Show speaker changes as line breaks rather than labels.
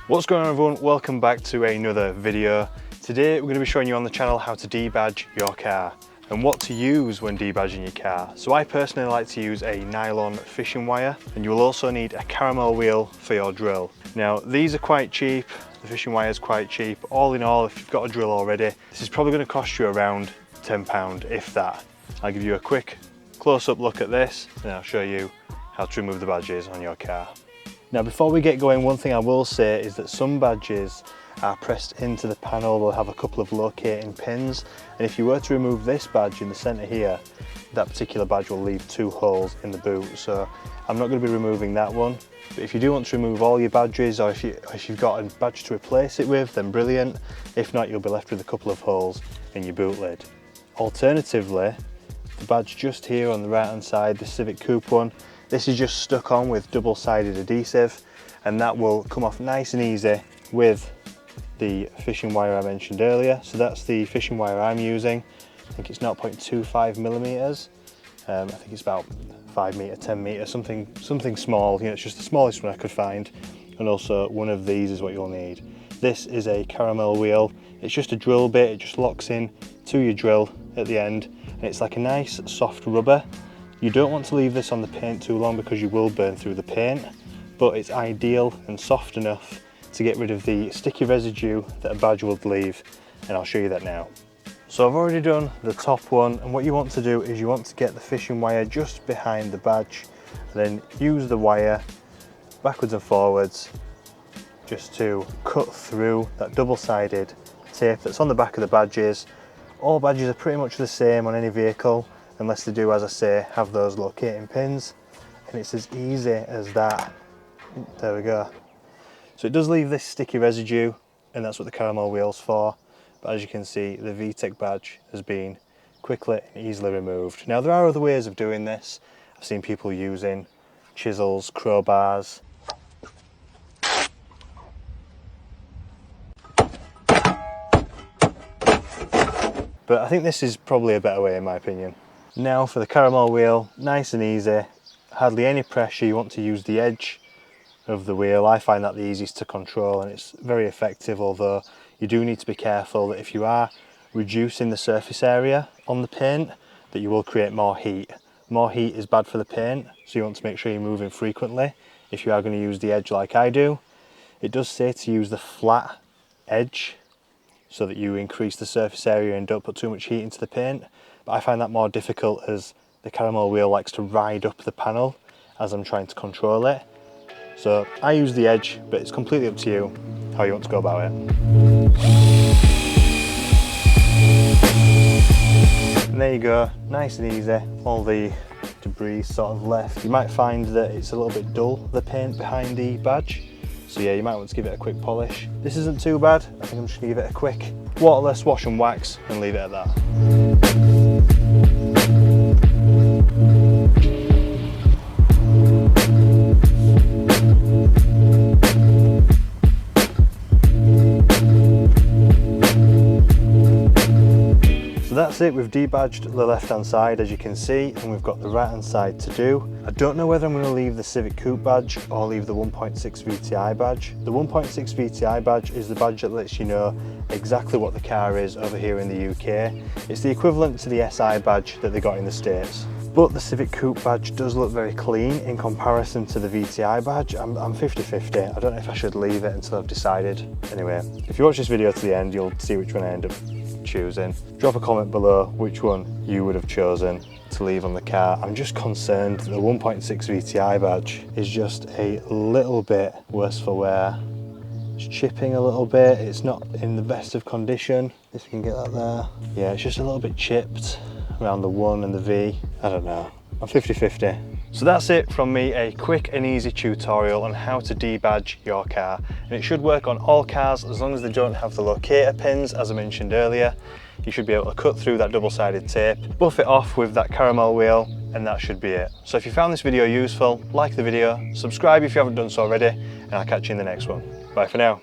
What's going on everyone, welcome back to another video. Today we're going to be showing you on the channel how to debadge your car and what to use when debadging your car. So I personally like to use a nylon fishing wire, and you will also need a caramel wheel for your drill. Now these are quite cheap, the fishing wire is quite cheap. All in all, if you've got a drill already, this is probably going to cost you around £10 if that. I'll give you a quick close-up look at this and I'll show you how to remove the badges on your car. Now before we get going, one thing I will say is that some badges are pressed into the panel. They'll have a couple of locating pins, and if you were to remove this badge in the centre here, that particular badge will leave 2 holes in the boot. So I'm not going to be removing that one, but if you do want to remove all your badges, or if you've got a badge to replace it with, then brilliant. If not, you'll be left with a couple of holes in your boot lid. Alternatively, the badge just here on the right hand side, the Civic Coupe one, this is just stuck on with double-sided adhesive, and that will come off nice and easy with the fishing wire I mentioned earlier. So that's the fishing wire I'm using. I think it's 0.25 millimeters. I think it's about 5 meter, 10 meter, something small. You know, it's just the smallest one I could find. And also one of these is what you'll need. This is a caramel wheel. It's just a drill bit. It just locks in to your drill at the end, and it's like a nice soft rubber. You don't want to leave this on the paint too long because you will burn through the paint, but it's ideal and soft enough to get rid of the sticky residue that a badge would leave, and I'll show you that now. So I've already done the top one, and what you want to do is you want to get the fishing wire just behind the badge, and then use the wire backwards and forwards just to cut through that double-sided tape that's on the back of the badges. All badges are pretty much the same on any vehicle, unless they do, as I say, have those locating pins, and it's as easy as that. There we go. So it does leave this sticky residue, and that's what the caramel wheel's for, but as you can see, the VTEC badge has been quickly and easily removed. Now there are other ways of doing this. I've seen people using chisels, crowbars. But I think this is probably a better way in my opinion. Now for the caramel wheel, nice and easy, hardly any pressure. You want to use the edge of the wheel. I find that the easiest to control, and it's very effective, although you do need to be careful that if you are reducing the surface area on the paint, that you will create more heat. More heat is bad for the paint, so you want to make sure you're moving frequently if you are going to use the edge like I do. It does say to use the flat edge so that you increase the surface area and don't put too much heat into the paint. But I find that more difficult as the caramel wheel likes to ride up the panel as I'm trying to control it. So I use the edge, but it's completely up to you how you want to go about it. And there you go, nice and easy. All the debris sort of left. You might find that it's a little bit dull, the paint behind the badge. So yeah, you might want to give it a quick polish. This isn't too bad. I think I'm just gonna give it a quick waterless wash and wax and leave it at that. So that's it, we've debadged the left hand side as you can see, and we've got the right hand side to do. I don't know whether I'm going to leave the Civic Coupe badge or leave the 1.6 VTI badge. The 1.6 VTI badge is the badge that lets you know exactly what the car is over here in the UK. It's the equivalent to the SI badge that they got in the States. But the Civic Coupe badge does look very clean in comparison to the VTI badge. I'm 50-50. I don't know if I should leave it until I've decided. Anyway, if you watch this video to the end, you'll see which one I end up choosing. Drop a comment below which one you would have chosen to leave on the car. I'm just concerned that the 1.6 VTI badge is just a little bit worse for wear. It's chipping a little bit. It's not in the best of condition, if you can get that there. Yeah, it's just a little bit chipped around the 1 and the V. I don't know. I'm 50-50. So that's it from me, a quick and easy tutorial on how to debadge your car. And it should work on all cars as long as they don't have the locator pins, as I mentioned earlier. You should be able to cut through that double-sided tape, buff it off with that caramel wheel, and that should be it. So if you found this video useful, like the video, subscribe if you haven't done so already, and I'll catch you in the next one. Bye for now.